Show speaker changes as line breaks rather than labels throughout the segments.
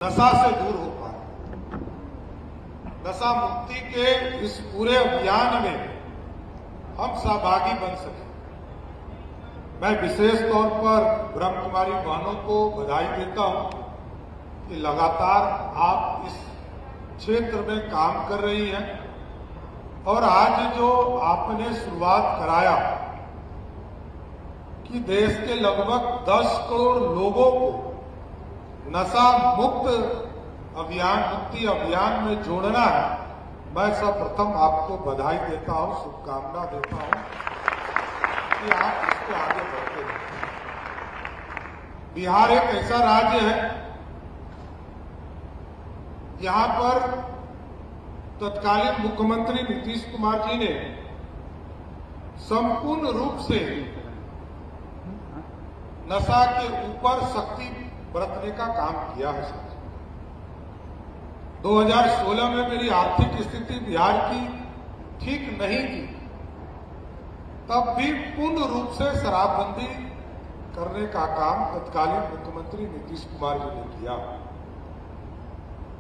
नशा से दूर हो पाए। नशा मुक्ति के इस पूरे अभियान में हम सहभागी बन सके। मैं विशेष तौर पर ब्रह्म कुमारी बहनों को बधाई देता हूं कि लगातार आप इस क्षेत्र में काम कर रही हैं और आज जो आपने शुरुआत कराया कि देश के लगभग 10 करोड़ लोगों को नशा मुक्त मुक्ति अभियान में जोड़ना है, मैं सर्वप्रथम आपको बधाई देता हूं, शुभकामना देता हूं कि आप इसको आगे बढ़ते हैं। बिहार एक ऐसा राज्य है यहां पर तत्कालीन मुख्यमंत्री नीतीश कुमार जी ने संपूर्ण रूप से नशा के ऊपर सख्ती बरतने का काम किया है। 2016 में मेरी आर्थिक स्थिति बिहार की ठीक नहीं थी, तब भी पूर्ण रूप से शराबबंदी करने का काम तत्कालीन मुख्यमंत्री नीतीश कुमार जी ने किया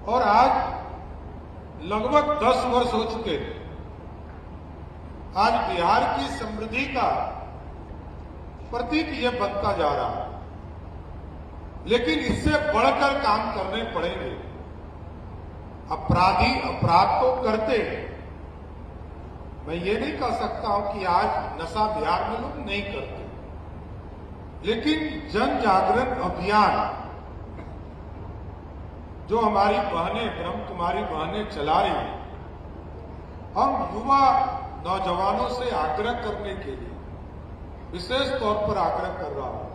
और आज लगभग 10 वर्ष हो चुके। आज बिहार की समृद्धि का प्रतीक ये बनता जा रहा है, लेकिन इससे बढ़कर काम करने पड़ेंगे। अपराधी अपराध तो करते हैं, मैं ये नहीं कह सकता हूं कि आज नशा बिहार में लोग नहीं करते, लेकिन जन जागरण अभियान जो हमारी बहनें ब्रह्म कुमारी बहनें चला रही हैं, हम युवा नौजवानों से आग्रह करने के लिए विशेष तौर पर आग्रह कर रहा हूं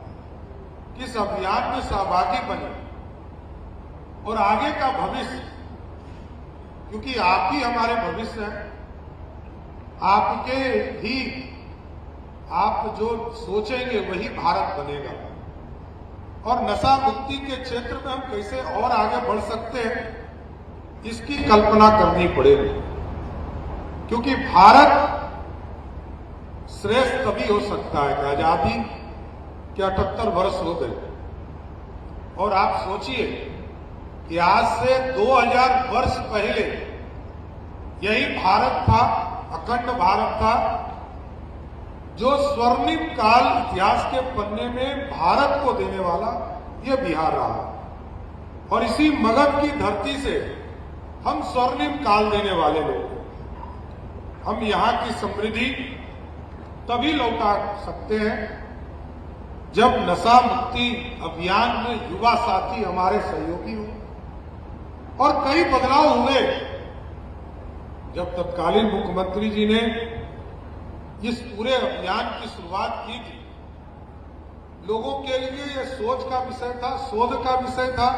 कि इस अभियान में सहभागी बने और आगे का भविष्य, क्योंकि आप ही हमारे भविष्य हैं, आपके ही आप जो सोचेंगे वही भारत बनेगा। और नशा मुक्ति के क्षेत्र में हम कैसे और आगे बढ़ सकते हैं, इसकी कल्पना करनी पड़ेगी, क्योंकि भारत श्रेष्ठ तभी हो सकता है कि आजादी के 78 वर्ष हो गए और आप सोचिए कि आज से 2000 वर्ष पहले यही भारत था, अखंड भारत था, जो स्वर्णिम काल इतिहास के पन्ने में भारत को देने वाला ये बिहार रहा और इसी मगध की धरती से हम स्वर्णिम काल देने वाले लोग हैं। हम यहां की समृद्धि तभी लौटा सकते हैं जब नशा मुक्ति अभियान में युवा साथी हमारे सहयोगी हुए और कई बदलाव हुए। जब तत्कालीन मुख्यमंत्री जी ने इस पूरे अभियान की शुरुआत की थी, लोगों के लिए यह सोच का विषय था, शोध का विषय था,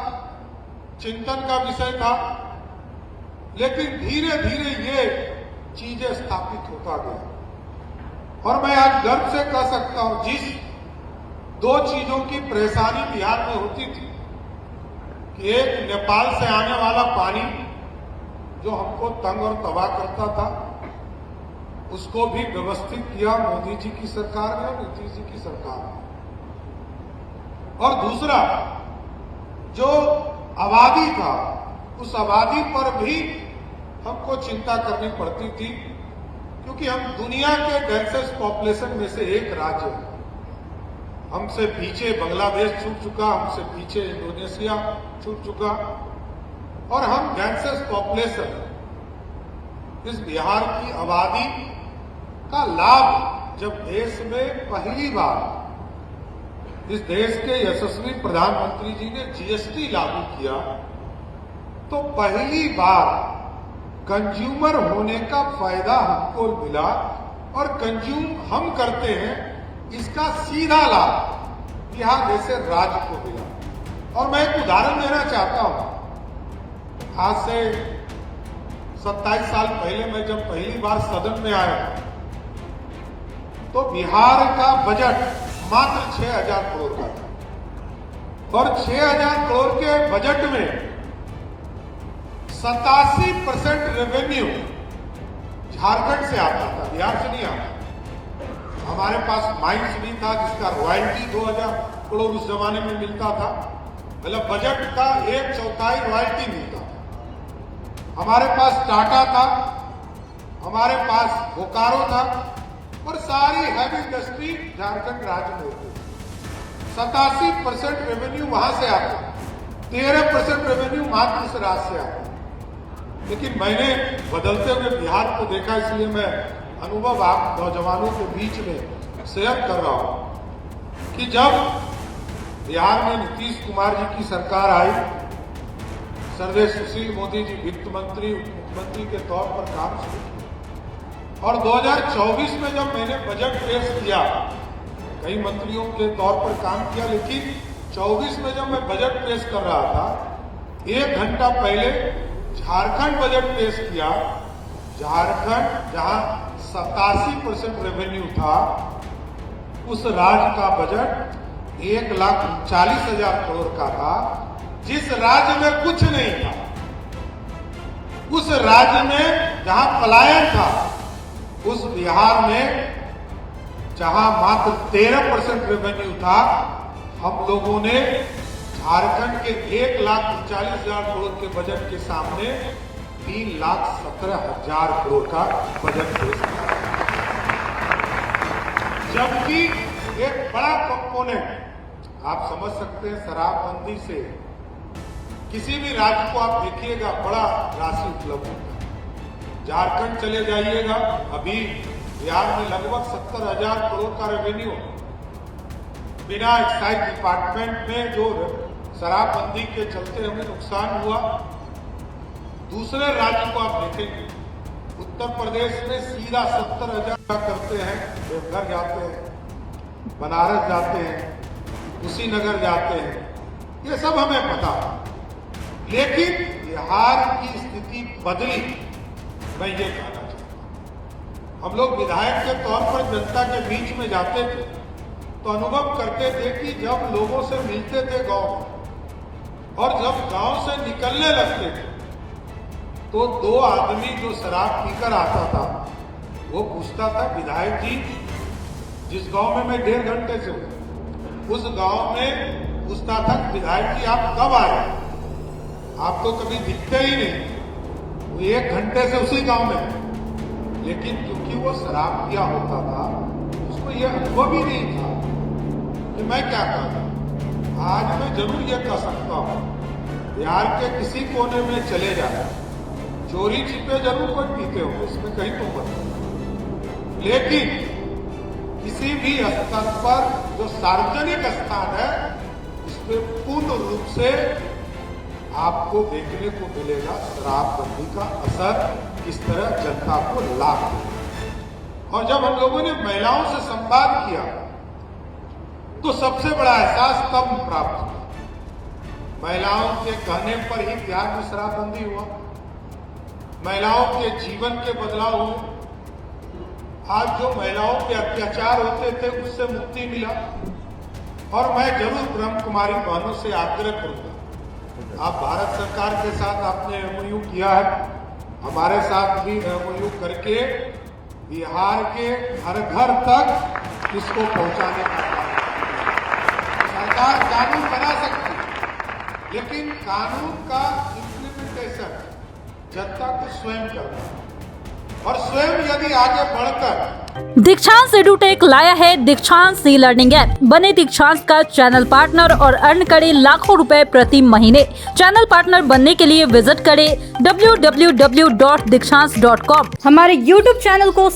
चिंतन का विषय था, लेकिन धीरे धीरे ये चीजें स्थापित होता गया और मैं आज गर्व से कह सकता हूं, जिस 2 चीजों की परेशानी बिहार में होती थी कि एक नेपाल से आने वाला पानी जो हमको तंग और तबाह करता था, उसको भी व्यवस्थित किया मोदी जी की सरकार ने और नीतीश जी की सरकार ने। और दूसरा जो आबादी था, उस आबादी पर भी हमको चिंता करनी पड़ती थी, क्योंकि हम दुनिया के डेंसेस्ट पॉपुलेशन में से एक राज्य हैं। हमसे पीछे बांग्लादेश छूट चुका, हमसे पीछे इंडोनेशिया छूट चुका और हम डेंसेस्ट पॉपुलेशन इस बिहार की आबादी का लाभ जब देश में पहली बार इस देश के यशस्वी प्रधानमंत्री जी ने जीएसटी लागू किया, तो पहली बार कंज्यूमर होने का फायदा हमको मिला और कंज्यूम हम करते हैं, इसका सीधा लाभ बिहार जैसे राज्य को मिला। और मैं एक उदाहरण देना चाहता हूं। आज से 27 साल पहले मैं जब पहली बार सदन में आया तो बिहार का बजट मात्र 6000 करोड़ का था और 6000 करोड़ के बजट में 87% रेवेन्यू झारखंड से आता था, बिहार से नहीं आता। हमारे पास माइंस भी था जिसका रॉयल्टी 2000 करोड़ उस जमाने में मिलता था मतलब बजट का 1/4 रॉयल्टी मिलता था। हमारे पास टाटा था, हमारे पास बोकारो था और सारी हैवी इंडस्ट्री झारखंड राज्य में होती। 87% रेवेन्यू वहां से आता, 13% रेवेन्यू मात्र इस राज्य से आता। लेकिन मैंने बदलते हुए बिहार को देखा, इसलिए मैं अनुभव आप नौजवानों के बीच में शेयर कर रहा हूं कि जब बिहार में नीतीश कुमार जी की सरकार आई, सर्वे सुशील मोदी जी वित्त मंत्री उप मुख्यमंत्री के तौर पर काम शुरू किया और 2024 में जब मैंने बजट पेश किया, कई मंत्रियों के तौर पर काम किया, लेकिन 24 में जब मैं बजट पेश कर रहा था, 1 घंटा पहले झारखंड बजट पेश किया। झारखंड जहां 87% रेवेन्यू था, उस राज्य का बजट 1,39,000 करोड़ का था। जिस राज्य में कुछ नहीं था, उस राज्य में जहां पलायन था, उस बिहार में जहां मात्र 13% रेवेन्यू था, हम लोगों ने झारखंड के 1,39,000 करोड़ के बजट के सामने 3,17,000 करोड़ का बजट पेश किया। जबकि एक बड़ा कंपोनेंट आप समझ सकते हैं, शराबबंदी से किसी भी राज्य को आप देखिएगा बड़ा राशि उपलब्ध होता है। झारखंड चले जाइएगा, अभी बिहार में लगभग 70,000 करोड़ का रेवेन्यू बिना एक्साइज डिपार्टमेंट में जो शराबबंदी के चलते हमें नुकसान हुआ। दूसरे राज्य को आप देखेंगे, उत्तर प्रदेश में सीधा 70,000 करते हैं, देवघर जाते हैं, बनारस जाते हैं, कुशीनगर जाते हैं, ये सब हमें पता है। लेकिन बिहार की स्थिति बदली, मैं ये कहना चाहता हूं। हम लोग विधायक के तौर पर जनता के बीच में जाते थे तो अनुभव करते थे कि जब लोगों से मिलते थे गांव में और जब गांव से निकलने लगते थे तो 2 आदमी जो शराब पीकर आता था, वो पूछता था, विधायक जी, जिस गांव में मैं 1.5 घंटे से हूं, उस गांव में पूछता था, विधायक जी आप कब आए? आप तो कभी दिखते ही नहीं। वो 1 घंटे से उसी गांव में, लेकिन क्योंकि वो शराब पिया होता था, उसको ये अनुभव ही नहीं था कि मैं क्या करता। आज मैं जरूर ये कह सकता हूं, बिहार के किसी कोने में चले जाए, चोरी छिपे जरूर कोई पीते होंगे, इसमें कहीं तो मत। लेकिन किसी भी स्तर पर जो सार्वजनिक स्थान है, उस पर पूर्ण रूप से आपको देखने को मिलेगा शराबबंदी का असर किस तरह जनता को लाभ मिलेगा। और जब हम लोगों ने महिलाओं से संवाद किया तो सबसे बड़ा एहसास तब प्राप्त हुआ। महिलाओं के कहने पर ही बिहार में शराबबंदी हुआ, महिलाओं के जीवन के बदलाव हुए। आज जो महिलाओं के अत्याचार होते थे, उससे मुक्ति मिला। और मैं जरूर ब्रह्म कुमारी बहनों से आग्रह करूंगा, आप भारत सरकार के साथ आपने MOU किया है, हमारे साथ भी MOU करके बिहार के घर घर तक इसको पहुंचाने का काम। सरकार कानून बना सकती है, लेकिन कानून का इम्प्लीमेंटेशन जनता को स्वयं करना है। और स्वयं यदि आगे बढ़कर
दीक्षांत एडुटेक लाया है दीक्षांत ई-लर्निंग ऐप। बने दीक्षांत का चैनल पार्टनर और अर्न करें लाखों रुपए प्रति महीने। चैनल पार्टनर बनने के लिए विजिट करें www.dikshant.com।
हमारे YouTube चैनल को